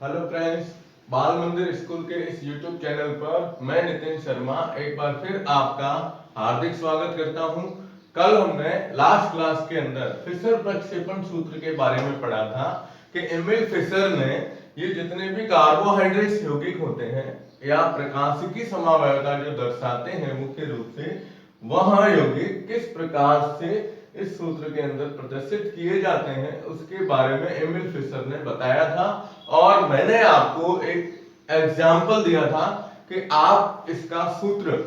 Hello friends, बाल मंदिर school के इस यूट्यूब चैनल पर मैं नितिन शर्मा एक बार फिर आपका हार्दिक स्वागत करता हूं। कल हमने लास्ट क्लास के अंदर फिशर प्रक्षेपण सूत्र के बारे में पढ़ा था कि एमिल फिशर ने ये जितने भी कार्बोहाइड्रेट्स यौगिक होते हैं या प्रकाशिकी समवायता जो दर्शाते हैं मुख्य रूप से, वह यौगिक किस प्रकार से इस सूत्र के अंदर प्रदर्शित किए जाते हैं उसके बारे में एमिल फिशर ने बताया था। और मैंने आपको एक एग्जाम्पल दिया था कि आप इसका सूत्र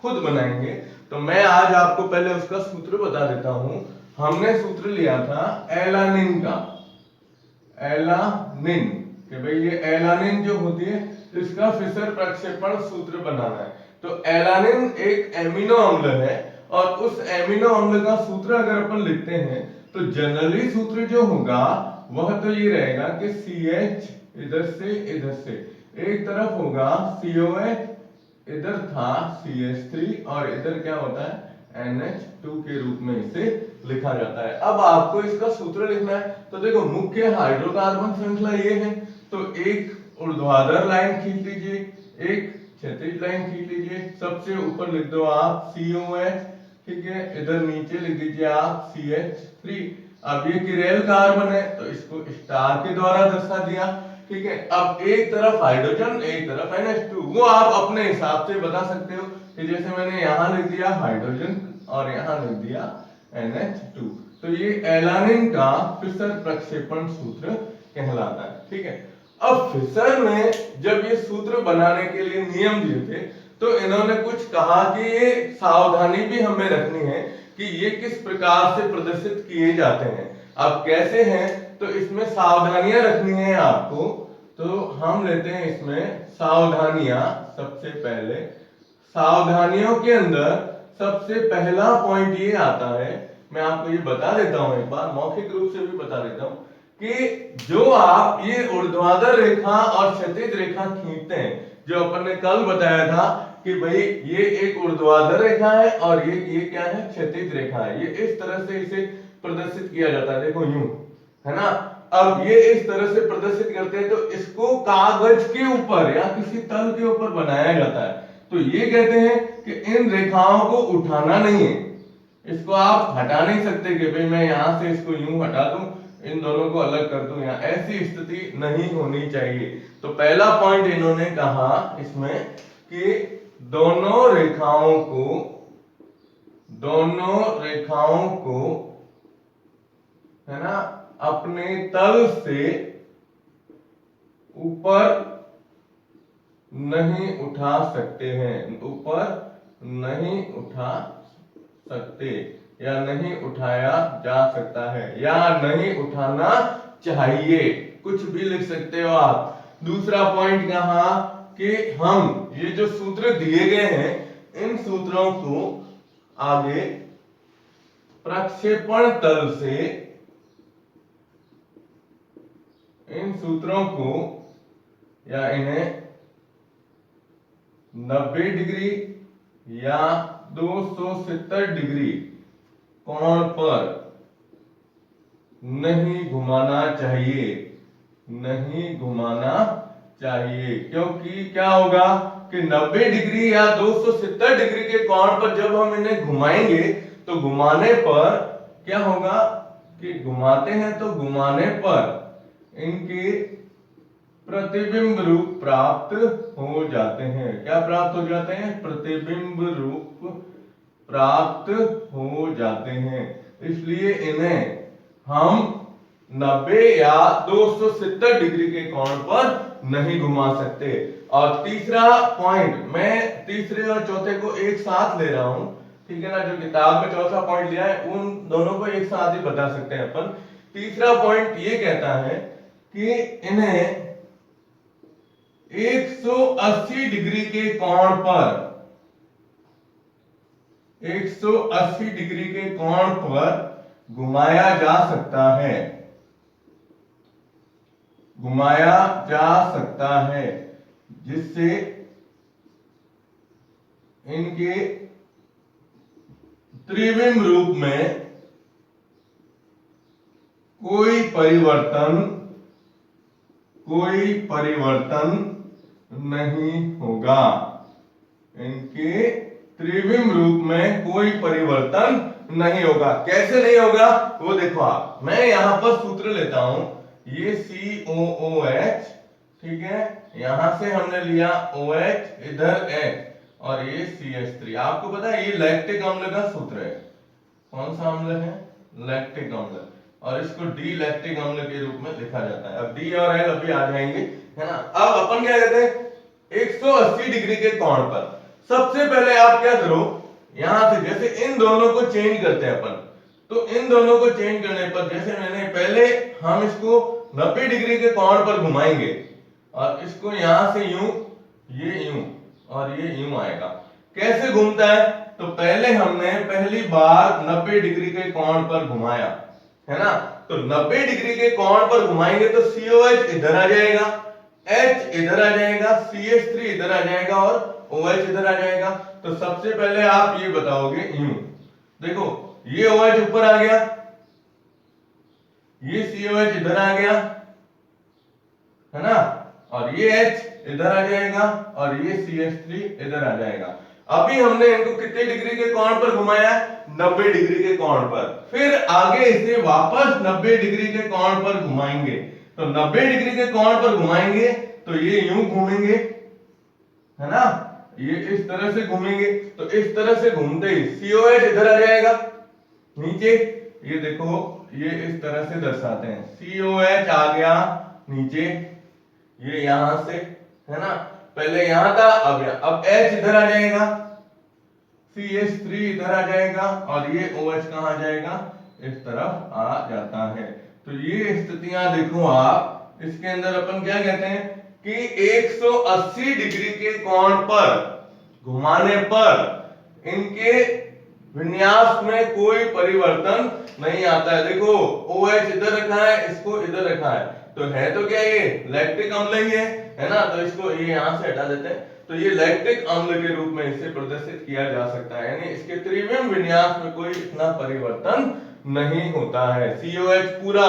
खुद बनाएंगे। तो मैं आज आपको पहले उसका सूत्र बता देता हूं। हमने सूत्र लिया था एलानिन का, एलानिन, कि भाई ये एलानिन जो होती है इसका फिशर प्रक्षेपण सूत्र बनाना है। तो एलानिन एक एमिनो अम्ल है और उस एमिनो अम्ल का सूत्र अगर अपन लिखते हैं तो जनरली सूत्र जो होगा वह तो ये रहेगा कि CH इधर से एक तरफ होगा COH, इधर था CH3 और इधर क्या होता है NH2 के रूप में इसे लिखा जाता है। अब आपको इसका सूत्र लिखना है तो देखो मुख्य हाइड्रोकार्बन श्रृंखला ये है, तो एक ऊर्ध्वाधर लाइन खींच लीजिए, एक क्षैतिज लाइन खींच लीजिए। सबसे ऊपर लिख दो आप COH, ठीक है, इधर नीचे लिख दीजिए आप CH3। अब ये किरेल कार्बन है तो इसको स्टार के द्वारा दर्शा दिया, ठीक है। अब एक तरफ हाइड्रोजन एक तरफ NH2, वो आप अपने हिसाब से बता सकते हो कि जैसे मैंने यहाँ लिख दिया हाइड्रोजन और यहाँ लिख दिया NH2। तो ये एलानिन का फिशर प्रक्षेपण सूत्र कहलाता है, ठीक है। अब फिशर ने जब ये सूत्र बनाने के लिए नियम दिए थे तो इन्होंने कुछ कहा कि ये सावधानी भी हमें रखनी है कि ये किस प्रकार से प्रदर्शित किए जाते हैं। अब कैसे हैं तो इसमें सावधानियां रखनी है आपको। तो हम लेते हैं इसमें सावधानियां। सबसे पहले सावधानियों के अंदर सबसे पहला पॉइंट ये आता है, मैं आपको ये बता देता हूं, एक बार मौखिक रूप से भी बता देता हूं कि जो आप ये ऊर्ध्वाधर रेखा और क्षैतिज रेखा खींचते हैं, जो अपन ने कल बताया था कि भाई ये एक ऊर्ध्वाधर रेखा है और ये क्या है, क्षैतिज रेखा है। ये इस तरह से इसे प्रदर्शित किया जाता है, देखो यूं, है ना। अब ये इस तरह से प्रदर्शित करते हैं तो इसको कागज के ऊपर या किसी तल के ऊपर बनाया जाता है। तो ये कहते हैं कि इन रेखाओं को उठाना नहीं है, इसको आप हटा नहीं सकते कि भाई मैं यहां से इसको यूं हटा दूं, इन दोनों को अलग कर दूं, यहाँ ऐसी स्थिति नहीं होनी चाहिए। तो पहला पॉइंट इन्होंने कहा इसमें कि दोनों रेखाओं को है ना अपने तल से ऊपर नहीं उठा सकते हैं, ऊपर नहीं उठा सकते या नहीं उठाया जा सकता है या नहीं उठाना चाहिए, कुछ भी लिख सकते हो आप। दूसरा पॉइंट कहा कि हम ये जो सूत्र दिए गए हैं इन सूत्रों को आगे प्रक्षेपण तल से, इन सूत्रों को या इन्हें 90 डिग्री या 270 डिग्री कोण पर नहीं घुमाना चाहिए, नहीं घुमाना चाहिए। क्योंकि क्या होगा कि 90 डिग्री या 270 डिग्री के कोण पर जब हम इन्हें घुमाएंगे तो घुमाने पर क्या होगा कि घुमाते हैं तो घुमाने पर इनके प्रतिबिंब रूप प्राप्त हो जाते हैं। क्या प्राप्त हो जाते हैं? प्रतिबिंब रूप प्राप्त हो जाते हैं। इसलिए इन्हें हम 90 या 270 डिग्री के कोण पर नहीं घुमा सकते। और तीसरा पॉइंट, मैं तीसरे और चौथे को एक साथ ले रहा हूं, ठीक है ना। जो किताब में चौथा पॉइंट लिया है उन दोनों को एक साथ ही बता सकते हैं अपन। तीसरा पॉइंट ये कहता है कि इन्हें 180 डिग्री के कोण पर, 180 डिग्री के कोण पर घुमाया जा सकता है, घुमाया जा सकता है, जिससे इनके त्रिविम रूप में कोई परिवर्तन कोई परिवर्तन नहीं होगा, इनके त्रिविम रूप में कोई परिवर्तन नहीं होगा। कैसे नहीं होगा वो देखो आप, मैं यहां पर सूत्र लेता हूं, ये COOH, ठीक है, यहां से हमने लिया OH, इधर H और ये CH3। आपको पता है ये लैक्टिक अम्ल का सूत्र है। कौन सा अम्ल है? लैक्टिक अम्ल, और इसको डी लैक्टिक अम्ल के रूप में लिखा जाता है। अब डी और एल अभी आ जाएंगे, है ना। अब अपन क्या कहते हैं, 180 डिग्री के कोण पर सबसे पहले आप क्या करो, यहां से जैसे इन दोनों को चेंज करते हैं अपन, तो इन दोनों को चेंज करने पर जैसे मैंने पहले, हम इसको 90 डिग्री के कोण पर घुमाएंगे और इसको यहां से यूं, ये यूं और ये यूं आएगा। कैसे घूमता है, तो पहले हमने पहली बार 90 डिग्री के कोण पर घुमाया, है ना, तो 90 डिग्री के कोण पर घुमाएंगे तो COH इधर आ जाएगा, H इधर आ जाएगा, CH3 इधर आ जाएगा और OH इधर आ जाएगा। तो सबसे पहले आप ये बताओगे यूं, देखो ये OH ऊपर आ गया, ये COH इधर आ गया, है ना, और ये H इधर आ जाएगा और ये CH3 इधर आ जाएगा। अभी हमने इनको कितने डिग्री के कोण पर घुमाया है? 90 डिग्री के कोण पर। फिर आगे इसे वापस 90 डिग्री के कोण पर घुमाएंगे, तो 90 डिग्री के कोण पर घुमाएंगे तो ये यूं घूमेंगे, है ना, ये इस तरह से घूमेंगे, तो इस तरह से घूमते ही COH इधर आ जाएगा नीचे, ये देखो ये इस तरह से दर्शाते हैं, COH आ गया नीचे, ये यहां से, है ना, पहले यहां था, अब H इधर आ जाएगा, CH3 इधर आ जाएगा और ये OH कहां आ जाएगा, इस तरफ आ जाता है। तो ये स्थितियां देखो आप, इसके अंदर अपन क्या कहते हैं कि 180 डिग्री के कोण पर घुमाने पर इनके विन्यास में कोई परिवर्तन नहीं आता है। देखो OH इधर रखा है, इसको इधर रखा है, तो है तो क्या ये लैक्टिक अम्ल ही है ना, तो इसको ये यहां से हटा देते हैं, तो ये लैक्टिक अम्ल के रूप में इसे प्रदर्शित किया जा सकता है, यानी इसके त्रिविम विन्यास में कोई इतना परिवर्तन नहीं होता है। COH पूरा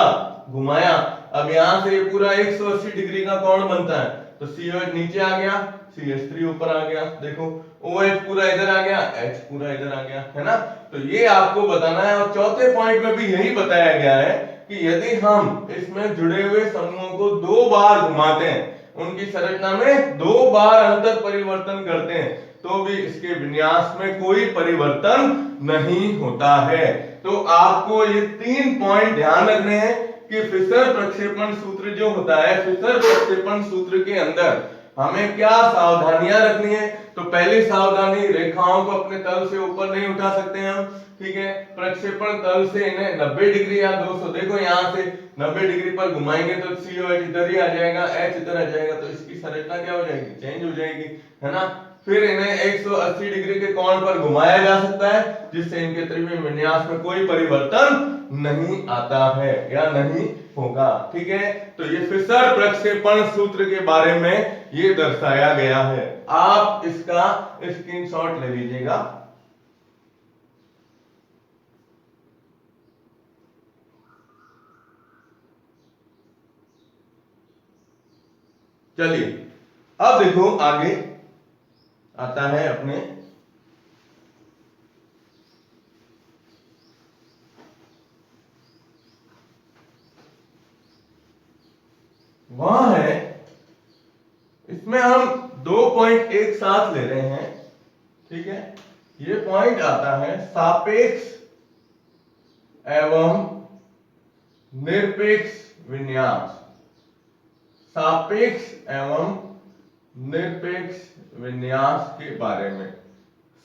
घुमाया, अब यहां से ये पूरा 180 डिग्री का कोण बनता है, तो COH नीचे आ गया, CH3 ऊपर आ गया, देखो OH पूरा इधर आ गया, H पूरा इधर आ गया, है ना। तो ये आपको बताना है, और चौथे पॉइंट में भी यही बताया गया है कि यदि हम इसमें जुड़े हुए समूहों को 2 बार घुमाते हैं, उनकी संरचना में 2 बार अंतर परिवर्तन करते हैं, तो भी इसके विन्यास में कोई परिवर्तन नहीं होता है। तो आपको ये 3 पॉइंट ध्यान रखने हैं कि फिशर प्रक्षेपण सूत्र जो होता है, फिशर प्रक्षेपण सूत्र के अंदर हमें क्या सावधानियां रखनी है। तो पहली सावधानी, रेखाओं को अपने तल से ऊपर नहीं उठा सकते हम, ठीक है। प्रक्षेपण तल से इन्हें 90 डिग्री या 200, देखो यहां से 90 डिग्री पर घुमाएंगे तो COH इधर ही आ जाएगा, H इधर आ जाएगा, तो इसकी संरचना क्या हो जाएगी, चेंज हो जाएगी, है ना। फिर इन्हें 180 डिग्री के कोण पर घुमाया जा सकता है, जिससे इनके त्रिविम विन्यास में कोई परिवर्तन नहीं आता है या नहीं होगा, ठीक है। तो ये फिशर प्रक्षेपण सूत्र के बारे में ये दर्शाया गया है। आप इसका स्क्रीनशॉट ले लीजिएगा। चलिए अब देखो आगे आता है अपने वहां है, इसमें हम 2 पॉइंट एक साथ ले रहे हैं, ठीक है। ये पॉइंट आता है सापेक्ष एवं निरपेक्ष विन्यास, सापेक्ष एवं निरपेक्ष विन्यास के बारे में।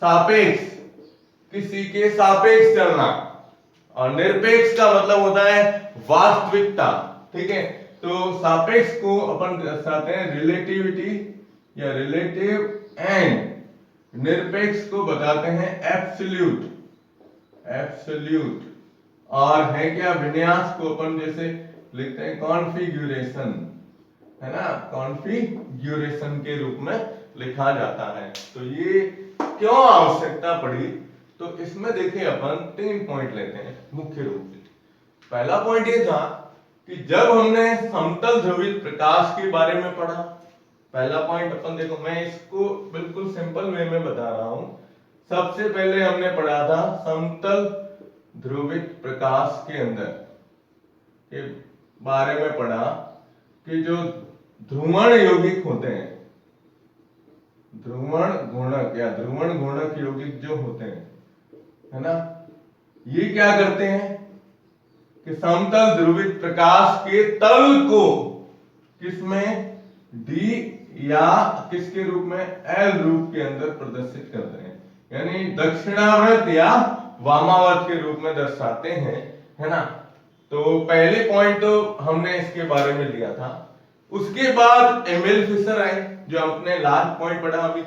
सापेक्ष, किसी के सापेक्ष चलना, और निरपेक्ष का मतलब होता है वास्तविकता, ठीक है। तो सापेक्ष को अपन दर्शाते हैं रिलेटिविटी या रिलेटिव, एंड निरपेक्ष को बताते हैं एब्सोल्यूट, एब्सोल्यूट। और है क्या, विन्यास को अपन जैसे लिखते हैं कॉन्फ़िगरेशन, है ना, कॉन्फ़िगरेशन के रूप में लिखा जाता है। तो ये क्यों आवश्यकता पड़ी, तो इसमें देखिए अपन 3 पॉइंट लेते हैं मुख्य रूप से। पहला पॉइंट ये था कि जब हमने समतल ध्रुवित प्रकाश के बारे में पढ़ा, पहला पॉइंट अपन देखो, मैं इसको बिल्कुल सिंपल वे में बता रहा हूं। सबसे पहले हमने पढ़ा था समतल ध्रुवित प्रकाश के अंदर के बारे में पढ़ा कि जो ध्रुवण यौगिक होते हैं, ध्रुवण गुणक या ध्रुवण गुणक यौगिक जो होते हैं, है ना, ये क्या करते हैं कि समतल ध्रुवित प्रकाश के तल को किसमें डी या किसके रूप में एल रूप के अंदर प्रदर्शित करते हैं, यानी दक्षिणावर्त या वामावर्त के रूप में दर्शाते हैं, है ना। तो पहले पॉइंट तो हमने इसके बारे में लिया था। उसके बाद एमिल फिशर आए, जो अपने लास्ट पॉइंट पढ़ा अभी।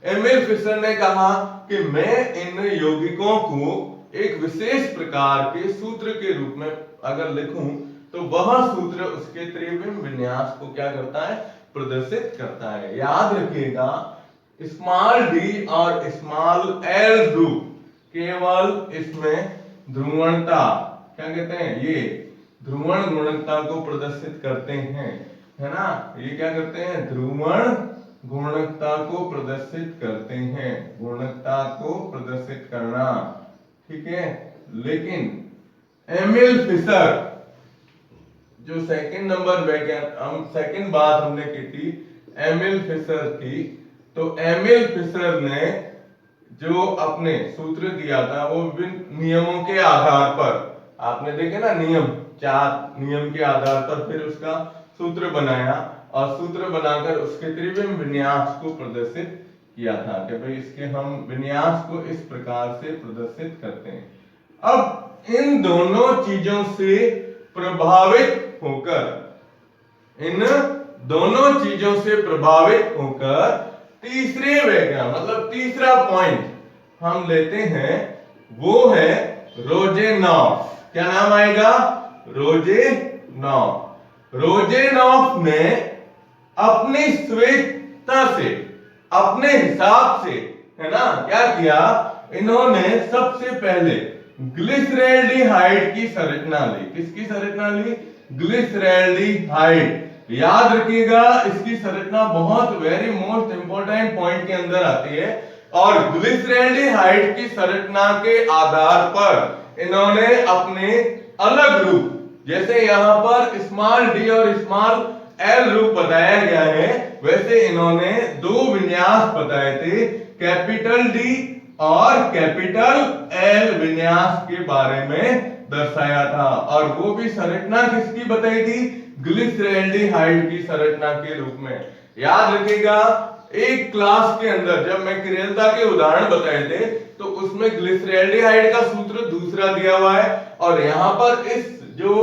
एमिल फिशर ने कहा कि मैं इन यौगिकों को एक विशेष प्रकार के सूत्र के रूप में अगर लिखूं तो वह सूत्र उसके त्रिविम विन्यास को क्या करता है, प्रदर्शित करता है। याद रखिएगा, स्मॉल डी और स्मॉल एल रूप केवल इसमें ध्रुवणता, क्या कहते हैं, ये ध्रुवण गुणकता को प्रदर्शित करते हैं, है ना। ये क्या करते हैं, ध्रुवण गुणकता को प्रदर्शित करते हैं, गुणकता को प्रदर्शित करना, ठीक है। लेकिन एमिल फिशर जो सेकंड नंबर वैज्ञानिक, सेकंड बात हमने की थी एमिल फिशर की, तो एमिल फिशर ने जो अपने सूत्र दिया था वो विभिन्न नियमों के आधार पर, आपने देखे ना नियम, 4 नियम के आधार पर फिर उसका सूत्र बनाया और सूत्र बनाकर उसके त्रिविम विन्यास को प्रदर्शित किया था कि भाई इसके हम विन्यास को इस प्रकार से प्रदर्शित करते हैं। अब इन दोनों चीजों से प्रभावित होकर, इन दोनों चीजों से प्रभावित होकर तीसरे वैज्ञानिक, मतलब तीसरा पॉइंट हम लेते हैं, वो है रोजेनॉफ। क्या नाम आएगा, रोजेनॉफ। रोजेनॉफ ने अपनी स्वेच्छा से, अपने हिसाब से, है ना, क्या किया, इन्होंने सबसे पहले ग्लिसरैल्डिहाइड की संरचना ली। किसकी संरचना ली, ग्लिसरैल्डिहाइड। याद रखिएगा, इसकी संरचना बहुत वेरी मोस्ट इंपॉर्टेंट पॉइंट के अंदर आती है, और ग्लिसरैल्डिहाइड की संरचना के आधार पर इन्होंने अपने अलग रूप, जैसे यहां पर स्मॉल डी और स्मॉल एल रूप बताया गया है, वैसे इन्होंने 2 विन्यास बताए थे, कैपिटल डी और कैपिटल एल विन्यास के बारे में दर्शाया था। और वो भी संरचना किसकी बताई थी, ग्लिसरैल्डिहाइड की संरचना के रूप में। याद रखिएगा, एक क्लास के अंदर जब मैं किरेलता के उदाहरण बताए थे तो उसमें ग्लिसरैल्डिहाइड का सूत्र दूसरा दिया हुआ है, और यहां पर इस जो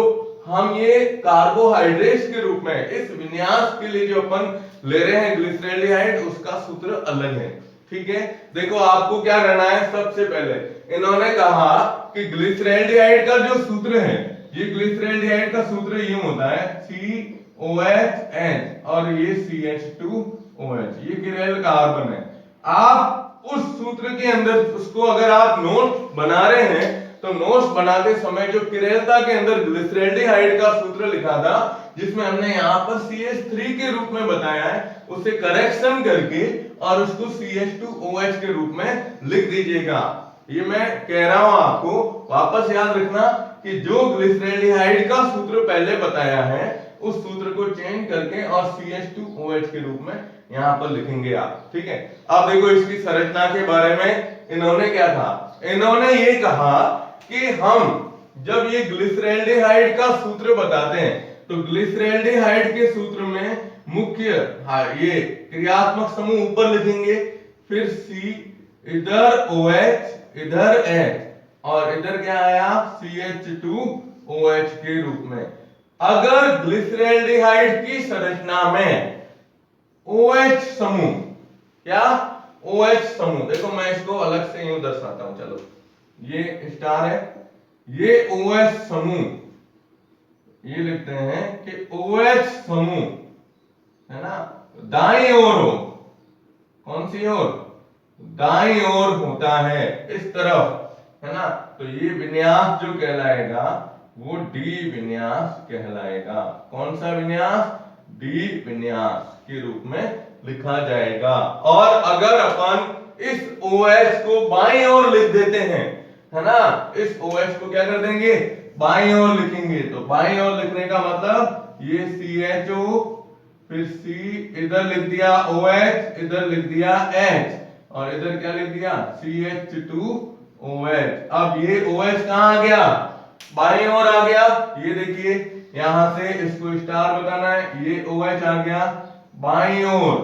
हम ये कार्बोहाइड्रेट्स के रूप में इस विन्यास के लिए जो अपन ले रहे हैं ग्लिसरैल्डिहाइड, उसका सूत्र अलग है, ठीक है। देखो आपको क्या करना है, सबसे पहले इन्होंने कहा कि ग्लिसरैल्डिहाइड का जो सूत्र है, ये ग्लिसरैल्डिहाइड का सूत्र यूं होता है COHH और ये CH2OH, ये किरेल कार्बन है। आप उस सूत्र के अंदर उसको अगर आप नोट बना रहे हैं तो नोट्स बनाते समय जो किरेलता के अंदर ग्लिसरैल्डिहाइड का सूत्र लिखा था, जिसमें हमने यहाँ पर CH3 के रूप में बताया है, उसे करेक्शन करके और उसको CH2OH के रूप में लिख दीजिएगा। ये मैं कह रहा हूं आपको, वापस याद रखना कि जो ग्लिसरैल्डिहाइड का सूत्र पहले बताया है उस सूत्र को चेंज करके और CH2OH के रूप में यहां पर लिखेंगे आप, ठीक है। अब देखो इसकी संरचना के बारे में इन्होंने क्या कहा, इन्होंने ये कहा कि हम जब ये ग्लिसरैल्डिहाइड का सूत्र बताते हैं तो ग्लिसरैल्डिहाइड के सूत्र में मुख्य ये क्रियात्मक समूह ऊपर लिखेंगे, फिर C, इधर OH, इधर H और इधर क्या आया CH2OH के रूप में। अगर ग्लिसरैल्डिहाइड की संरचना में OH समूह, क्या OH समूह, देखो मैं इसको अलग से यूं दर्शाता हूं, चलो ये स्टार है, ये OH समूह, ये लिखते हैं कि OH समूह, है ना, दाईं ओर हो, कौन सी ओर, दाईं ओर होता है, इस तरफ, है ना, तो ये विन्यास जो कहलाएगा वो डी विन्यास कहलाएगा। कौन सा विन्यास? डी विन्यास के रूप में लिखा जाएगा। और अगर अपन इस OH को बाईं ओर लिख देते हैं, है ना, इस OH को क्या कर देंगे? बाईं ओर लिखेंगे। तो बाईं ओर लिखने का मतलब ये CHO, फिर C इधर लिख दिया OH, इधर लिख दिया H, और इधर क्या लिख दिया? CH2OH। अब ये OH कहां आ गया? बाईं ओर आ गया। ये देखिए यहां से इसको स्टार बताना है, ये OH आ गया बाईं ओर।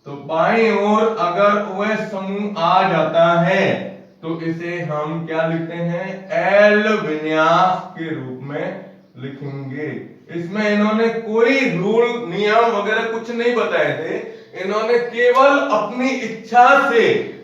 तो बाईं ओर अगर OH समूह आ जाता है तो इसे हम क्या लिखते हैं? एल विन्यास के रूप में लिखेंगे। इसमें इन्होंने कोई रूल नियम वगैरह कुछ नहीं बताए थे, इन्होंने केवल अपनी इच्छा से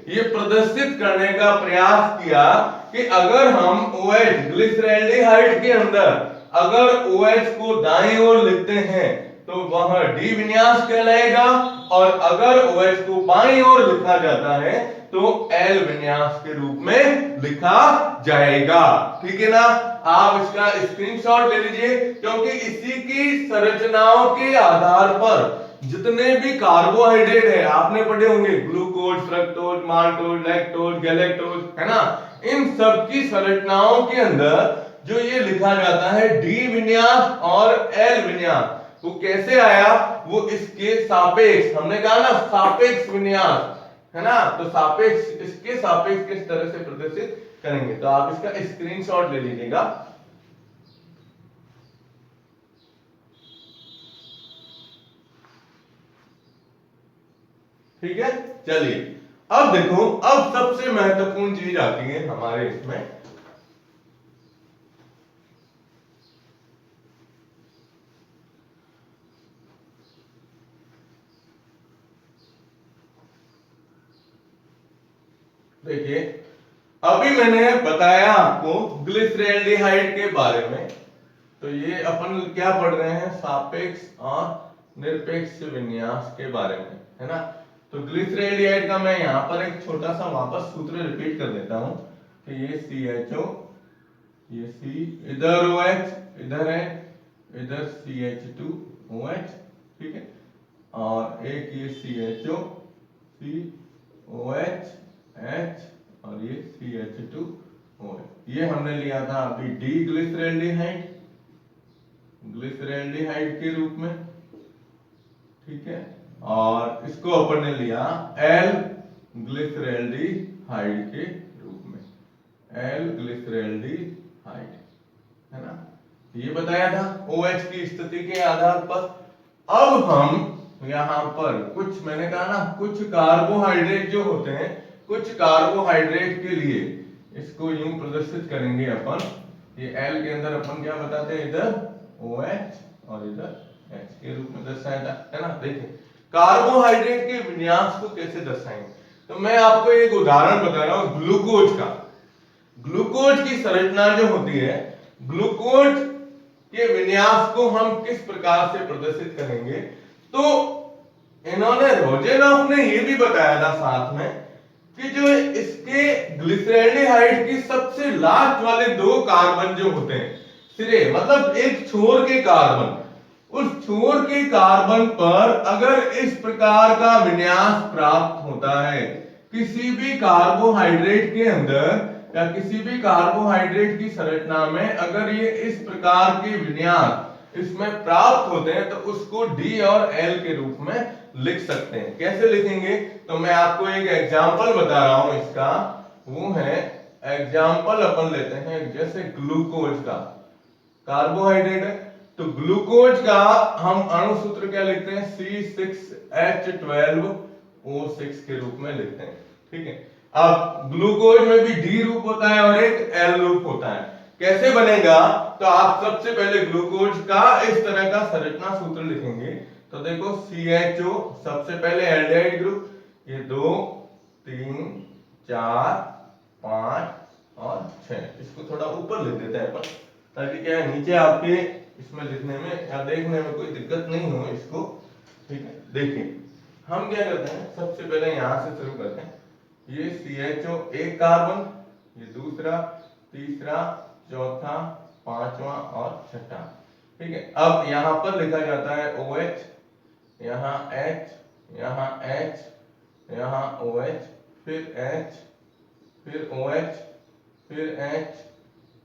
ये प्रदर्शित करने का प्रयास किया कि अगर हम OH ग्लिसरैल्डिहाइड के अंदर अगर OH को दाईं ओर लिखते हैं तो वह डी विन्यास कहलाएगा, और अगर OH को बाईं ओर लिखा जाता है तो एल विन्यास के रूप में लिखा जाएगा। ठीक है ना? आप इसका स्क्रीनशॉट ले लीजिए, क्योंकि इसी की संरचनाओं के आधार पर जितने भी कार्बोहाइड्रेट है आपने पढ़े होंगे, glucose, fructose, maltose, lactose, galactose, है ना, इन सब की संरचनाओं के अंदर जो ये लिखा जाता है डी विन्यास और एल विन्यास, वो कैसे आया? वो इसके सापेक्ष, हमने कहा ना सापेक्ष विन्यास, है ना, तो सापेक्ष, इसके सापेक्ष किस तरह से प्रदर्शित करेंगे। तो आप इसका स्क्रीनशॉट ले लीजिएगा। ठीक है, चलिए अब देखो, अब सबसे महत्वपूर्ण चीज आती है हमारे इसमें। देखिए अभी मैंने बताया आपको ग्लिसरैल्डिहाइड के बारे में, तो ये अपन क्या पढ़ रहे हैं? सापेक्ष और निरपेक्ष विन्यास के बारे में, है ना। तो ग्लिसरैल्डिहाइड का मैं यहाँ पर एक छोटा सा वापस सूत्र रिपीट कर देता हूँ कि ये CHO, ये C, इधर OH, इधर है, इधर CH2OH, ठीक है, और एक ये CHO, COH, H, और ये CH2OH। ये हमने लिया था अभी डी ग्लिसरैल्डिहाइड, ग्लिसरैल्डिहाइड के रूप में, ठीक है, और इसको अपन ने लिया एल ग्लिसरैल्डिहाइड के रूप में, एल ग्लिसरैल्डिहाइड, है ना। ये बताया था OH की स्थिति के आधार पर। अब हम यहां पर कुछ, मैंने कहा ना, कुछ कार्बोहाइड्रेट जो होते हैं, कुछ कार्बोहाइड्रेट के लिए इसको यूं प्रदर्शित करेंगे अपन। ये L के अंदर अपन क्या बताते हैं? इधर OH और इधर H के रूप में दर्शाया था, है ना। देखिए कार्बोहाइड्रेट के विन्यास को कैसे दर्शाएंगे, तो मैं आपको एक उदाहरण बता रहा हूं ग्लूकोज का। ग्लूकोज की संरचना जो होती है, ग्लूकोज के विन्यास को हम किस प्रकार से प्रदर्शित करेंगे, तो इन्होंने, रोजेनॉफ ने ये भी बताया था साथ में कि जो इसके ग्लिसरैल्डिहाइड की सबसे लास्ट वाले दो कार्बन जो होते हैं, सिरे मतलब एक छोर के कार्बन, उस छोर के कार्बन पर अगर इस प्रकार का विन्यास प्राप्त होता है किसी भी कार्बोहाइड्रेट के अंदर, या किसी भी कार्बोहाइड्रेट की संरचना में अगर ये इस प्रकार के विन्यास इसमें प्राप्त होते हैं, तो उसको डी और एल के रूप में लिख सकते हैं। कैसे लिखेंगे, तो मैं आपको एक एग्जांपल बता रहा हूं इसका, वो है एग्जांपल अपन लेते हैं, जैसे ग्लूकोज का कार्बोहाइड्रेट है, तो ग्लूकोज का हम अणु सूत्र क्या लिखते हैं? C6H12O6 के रूप में लिखते हैं, ठीक है। अब ग्लूकोज में भी डी रूप होता है और एक एल रूप होता है। कैसे बनेगा, तो आप सबसे पहले ग्लूकोज का इस तरह का संरचना सूत्र लिखेंगे। तो देखो CHO, सबसे पहले एल्डिहाइड ग्रुप, ये 2 3 4 5 और 6, इसको थोड़ा ऊपर लिख देते हैं अपन, ताकि क्या है नीचे आपके इसमें लिखने में या देखने में कोई दिक्कत नहीं हो इसको, ठीक है। देखिए हम क्या करते हैं, सबसे पहले यहां से शुरू करते हैं। ये CHO एक कार्बन, ये दूसरा, तीसरा, चौथा, पांचवा और छठा। ठीक है, अब यहाँ पर लिखा जाता है OH, यहाँ H, यहाँ H, यहाँ OH, फिर H, फिर OH, फिर H,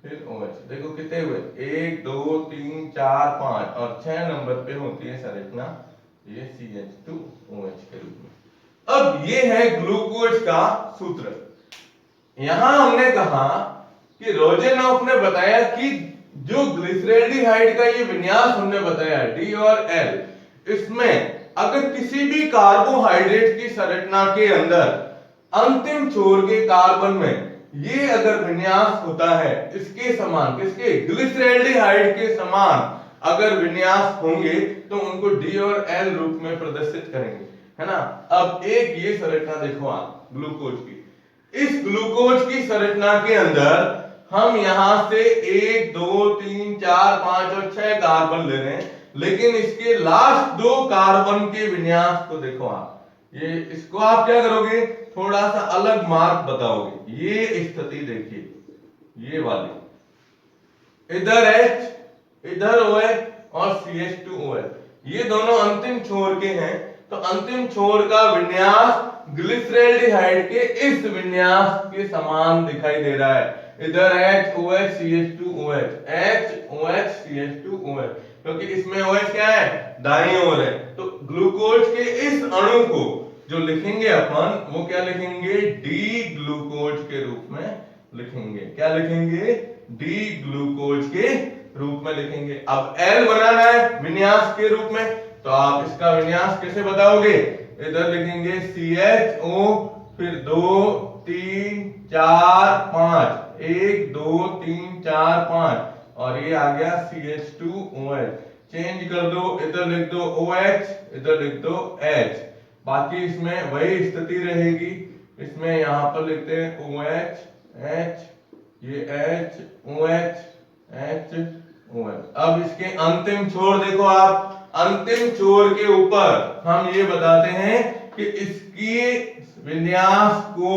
फिर OH। देखो कितने हुए, 1 2 3 4 5 और 6 नंबर पे होती है संरचना ये CH2OH के रूप में। अब ये है ग्लूकोज का सूत्र। यहां हमने कहा कि रोजेनॉफ ने बताया कि जो ग्लिसरेल्डिहाइड का ये विन्यास हमने बताया D और L, इसमें अगर किसी भी कार्बोहाइड्रेट की संरचना के अंदर अंतिम छोर के कार्बन में ये अगर विन्यास होता है इसके समान, किसके, ग्लिसरेल्डिहाइड के समान अगर विन्यास होंगे तो उनको D और L रूप में प्रदर्शित करेंगे, है ना। अब एक ये संरचना देखो आप ग्लूकोज की, इस ग्लूकोज की संरचना के अंदर हम यहां से 1 2 3 4 5 और 6 कार्बन ले रहे हैं, लेकिन इसके लास्ट 2 कार्बन के विन्यास को देखो आप, ये इसको आप क्या करोगे, थोड़ा सा अलग मार्क बताओगे। ये स्थिति देखिए, ये वाली, इधर H, इधर OH और CH2OH, ये दोनों अंतिम छोर के हैं, तो अंतिम छोर का विन्यास ग्लिसरेल्डिहाइड के इस विन्यास के समान दिखाई दे रहा है। इधर HOH CH2OH, HOH CH2OH, क्योंकि इसमें OH क्या है, दाईं ओर है। तो ग्लूकोज के इस अणु को जो लिखेंगे अपन, वो क्या लिखेंगे, डी ग्लूकोज के रूप में लिखेंगे। क्या लिखेंगे, डी ग्लूकोज के रूप में लिखेंगे। अब L बनाना है विन्यास के रूप में, तो आप इसका विन्यास कैसे बताओगे, इधर लिखेंगे CHO, फिर 2 3 4 5, 1 2 3 4 5, और ये आ गया CH2OH। चेंज कर दो, इधर लिख दो OH, इधर लिख दो H, बाकी इसमें वही स्थिति रहेगी। इसमें यहां पर लिखते हैं OH H, ये H OH H OH। अब इसके अंतिम छोर देखो आप, अंतिम छोर के ऊपर हम ये बताते हैं कि इसकी विन्यास को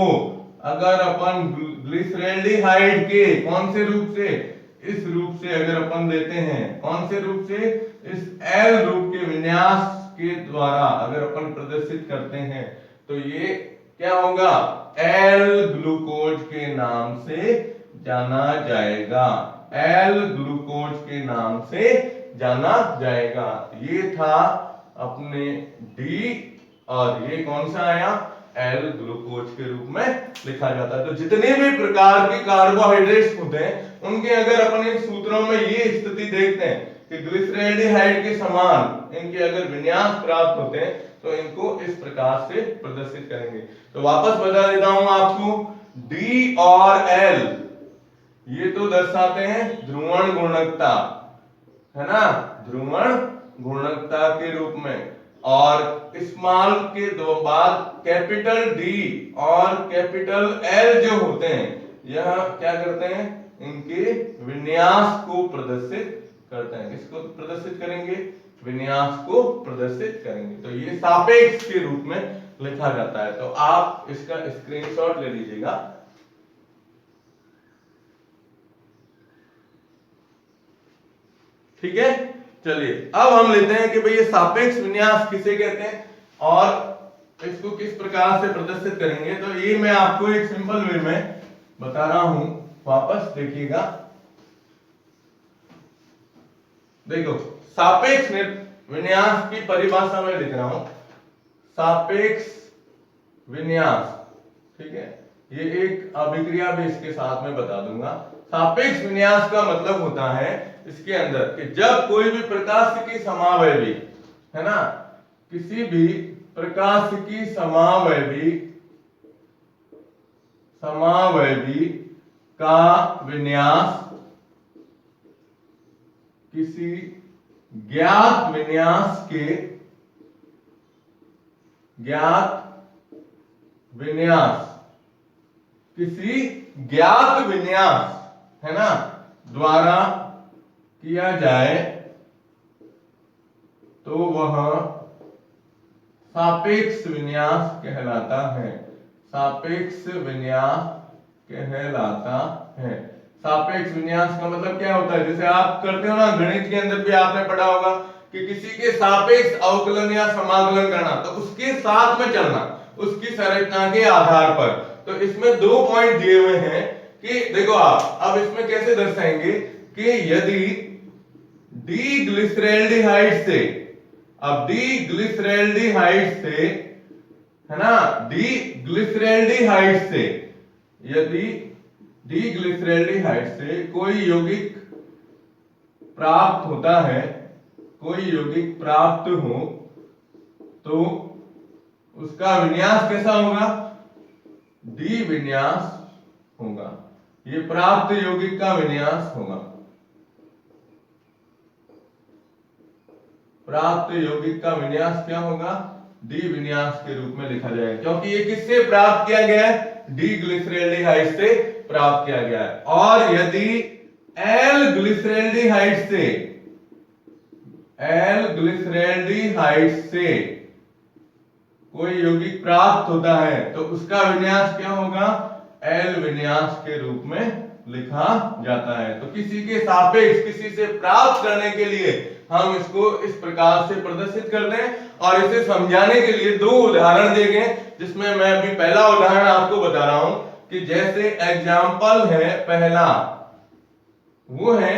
अगर अपन ग्लिसरेल्डिहाइड के कौन से रूप से, इस रूप से अगर अपन लेते हैं, कौन से रूप से, इस L रूप के विन्यास के द्वारा अगर अपन प्रदर्शित करते हैं, तो ये क्या होगा, L ग्लूकोज के नाम से जाना जाएगा, L ग्लूकोज के नाम से जाना जाएगा। ये था अपने D, और ये कौन सा आया, L ग्लूकोज के रूप में लिखा जाता है। तो जितने भी प्रकार के कार्बोहाइड्रेट्स होते हैं, उनके अगर अपन इन सूत्रों में ये स्थिति देखते हैं कि ग्लिसरेल्डिहाइड के समान इनके अगर विन्यास प्राप्त होते हैं, तो इनको इस प्रकार से प्रदर्शित करेंगे। तो वापस बता देता हूं आपको, D और L ये तो दर्शाते हैं ध्रुवण गुणकता, है ना, ध्रुवण गुणकता के रूप में। और स्मॉल के दो बाद कैपिटल D और कैपिटल L जो होते हैं, यह क्या करते हैं, इनके विन्यास को प्रदर्शित करते हैं। किसको प्रदर्शित करेंगे, विन्यास को प्रदर्शित करेंगे। तो ये सापेक्ष के रूप में लिखा जाता है। तो आप इसका स्क्रीनशॉट ले लीजिएगा। ठीक है, चलिए अब हम लेते हैं कि भाई ये सापेक्ष विन्यास किसे कहते हैं और इसको किस प्रकार से प्रदर्शित करेंगे। तो ये मैं आपको एक सिंपल वे में बता रहा हूं, वापस देखिएगा। देखो, सापेक्ष विन्यास की परिभाषा में लिख रहा हूं, सापेक्ष विन्यास, ठीक है, ये एक अभिक्रिया भी इसके साथ में बता दूंगा। सापेक्ष विन्यास का मतलब होता है इसके अंदर कि जब कोई भी प्रकाशिकी समावयवी, है ना, किसी भी प्रकाशिकी समावयवी का विन्यास किसी ज्ञात विन्यास के किसी ज्ञात विन्यास, है ना, द्वारा किया जाए तो वह सापेक्ष विन्यास कहलाता है, सापेक्ष विन्यास कहलाता है। सापेक्ष विन्यास का मतलब क्या होता है, जैसे आप करते हो ना गणित के अंदर भी आपने पढ़ा होगा कि किसी के सापेक्ष अवकलन या समाकलन करना, तो उसके साथ में चलना, उसकी संरचना के आधार पर। तो इसमें 2 पॉइंट दिए हुए हैं कि देखो आप अब इसमें कैसे दर्शाएंगे कि यदि डी ग्लिसरैल्डिहाइड से, अब डी ग्लिसरैल्डिहाइड से, है ना, डी ग्लिसरैल्डिहाइड से, यदि डी ग्लिसरैल्डिहाइड से कोई यौगिक प्राप्त होता है, कोई यौगिक प्राप्त हो, तो उसका विन्यास कैसा होगा, डी विन्यास होगा। ये प्राप्त यौगिक का विन्यास होगा, प्राप्त यौगिक का विन्यास क्या होगा, डी विन्यास के रूप में लिखा जाएगा, क्योंकि ये किससे प्राप्त किया गया है, डी ग्लिसरैल्डिहाइड से प्राप्त किया गया है। और यदि एल ग्लिसरैल्डिहाइड से, एल ग्लिसरैल्डिहाइड से कोई यौगिक प्राप्त होता है, तो उसका विन्यास क्या होगा, एल विन्यास के रूप में लिखा जाता है। तो किसी के सापेक्ष किसी से प्राप्त करने के लिए हम इसको इस प्रकार से प्रदर्शित करते हैं। और इसे समझाने के लिए 2 उदाहरण दिए गए, जिसमें मैं अभी पहला उदाहरण आपको बता रहा हूं कि जैसे एग्जाम्पल है पहला, वो है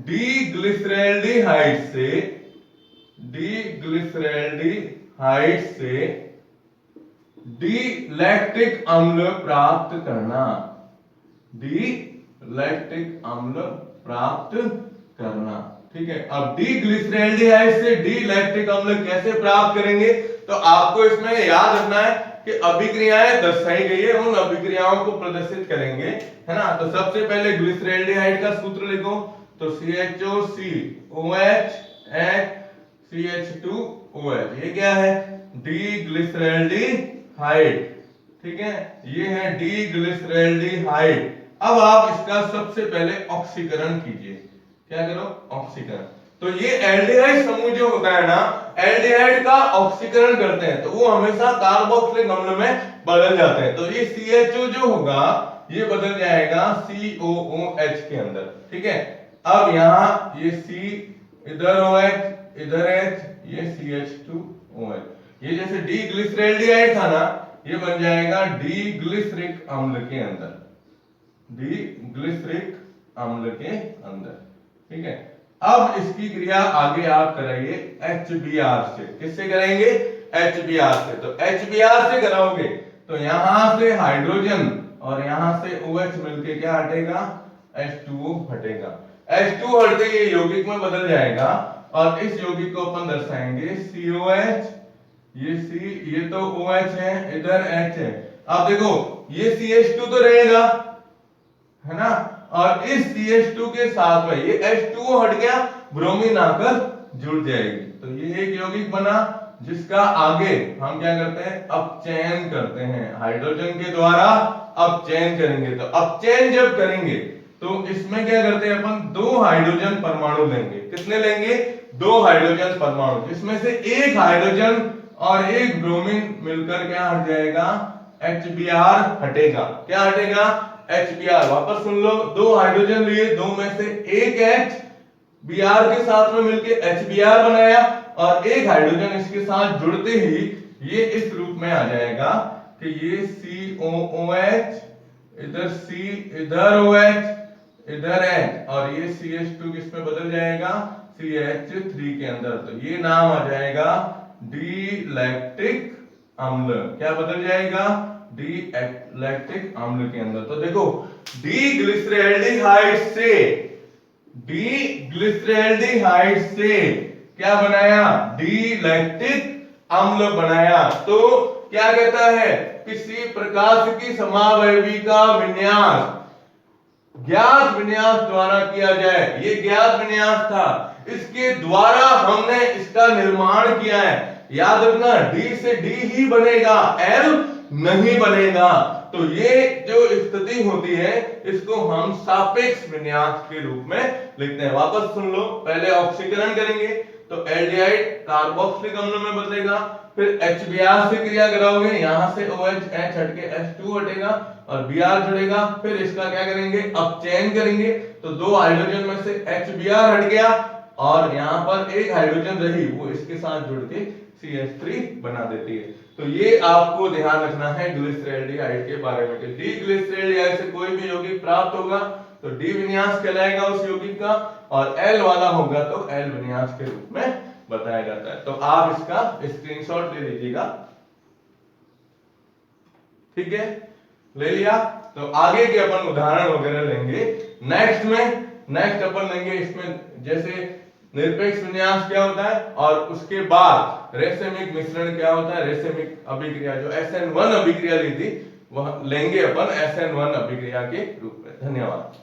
डी ग्लिसरैल्डिहाइड से, डी ग्लिसरैल्डिहाइड से डी लैक्टिक अम्ल प्राप्त करना, डी लैक्टिक अम्ल प्राप्त करना। ठीक है, अब डी ग्लिसरैल्डिहाइड से डी लैक्टिक अम्ल कैसे प्राप्त करेंगे, तो आपको इसमें याद रखना है कि अभिक्रियाएं दर्शाई गई है, उन अभिक्रियाओं को प्रदर्शित करेंगे, है ना। तो सबसे पहले ग्लिसरैल्डिहाइड का सूत्र लिखो, तो CHOCOH CH2OH, ये क्या है, डी ग्लिसरैल्डिहाइड। ठीक है, ये है डी ग्लिसरैल्डिहाइड। अब आप इसका सबसे पहले ऑक्सीकरण कीजिए, क्या करो, ऑक्सीकरण। तो ये एल्डिहाइड समूह जो होता है ना, एल्डिहाइड का ऑक्सीकरण करते हैं तो वो हमेशा कार्बोक्सिलिक अम्ल में बदल जाते हैं। तो ये CHO जो होगा ये बदल जाएगा COOH के अंदर। ठीक है, अब यहाँ ये C इधर OH इधर H, ये CH2OH। ये जैसे डी ग्लिसरैल्डिहाइड था ना, ये बन जाएगा डी ग्लिसरिक अम्ल के अंदर, डी ग्लिसरिक अम्ल के अंदर। ठीक है, अब इसकी क्रिया आगे आप कराइए HBr से। किससे कराएंगे, HBr से। तो HBr से कराओगे तो यहां से हाइड्रोजन और यहां से OH मिलके क्या हटेगा, H2O हटेगा। H2 हटते ये यौगिक में बदल जाएगा और इस यौगिक को अपन दर्शाएंगे COH, ये C, ये तो OH है, इधर H है। अब देखो ये CH2 तो रहेगा, है ना, और इस CH2 के साथ में ये H2O हट गया, ब्रोमीन आकर जुड़ जाएगी। तो ये एक यौगिक बना जिसका आगे हम क्या करते हैं, अपचयन करते हैं, हाइड्रोजन के द्वारा अपचयन करेंगे। तो अपचयन जब करेंगे तो इसमें क्या करते हैं अपन, 2 हाइड्रोजन परमाणु लेंगे। कितने लेंगे, 2 हाइड्रोजन परमाणु, जिसमें से एक हाइड्रोजन और एक ब्रोमीन मिलकर क्या हट जाएगा, HBr हटेगा। क्या हटेगा, HBr। वापस सुन लो, 2 हाइड्रोजन लिए, 2 में से एक HBr के साथ में मिलके HBr बनाया और एक हाइड्रोजन इसके साथ जुड़ते ही ये इस रूप में आ जाएगा कि ये COOH, इधर C, इधर OH, इधर H, और ये CH2 किसमें बदल जाएगा, CH3 के अंदर। तो ये नाम आ जाएगा डी लैक्टिक अम्ल। क्या बदल जाएगा, डी लैक्टिक अम्ल के अंदर। तो देखो डी ग्लिसरैल्डिहाइड से, डी ग्लिसरैल्डिहाइड से क्या बनाया, डी लैक्टिक अम्ल बनाया। तो क्या कहता है, किसी प्रकाश की समावयवी का विन्यास ज्ञात विन्यास द्वारा किया जाए। ये ज्ञात विन्यास था, इसके द्वारा हमने इसका निर्माण किया है। याद रखना, डी से डी ही बनेगा, एल नहीं बनेगा। तो ये जो स्थिति होती है इसको हम सापेक्ष विन्यास के रूप में लिखते हैं। वापस सुन लो, पहले ऑक्सीकरण करेंगे तो एल्डिहाइड कार्बोक्सिलिक अम्ल में बदलेगा। फिर HBr से क्रिया कराओगे, यहां से OH H हट के H2 हटेगा और Br जुड़ेगा। फिर इसका क्या करेंगे, अब चेंज करेंगे तो दो हाइड्रोजन में से HBr हट गया और यहाँ पर एक हाइड्रोजन रही, वो इसके साथ जुड़ के CH3 बना देती है। तो ये आपको ध्यान रखना है ग्लिसरैल्डिहाइड के बारे में कि डी ग्लिसरैल्डिहाइड से कोई भी यौगिक प्राप्त होगा तो डी विन्यास कहलाएगा उस यौगिक का, और एल वाला होगा तो एल विन्यास के रूप में बताया जाता है। तो आप इसका स्क्रीनशॉट ले लीजिएगा, ठीक है, ले लिया। तो आगे के अपन उदाहरण वगैरह लेंगे नेक्स्ट अपन लेंगे इसमें, जैसे निरपेक्ष विन्यास क्या होता है और उसके बाद रेसेमिक मिश्रण क्या होता है, रेसेमिक अभिक्रिया जो SN1 अभिक्रिया ली थी वह लेंगे अपन SN1 अभिक्रिया के रूप में। धन्यवाद।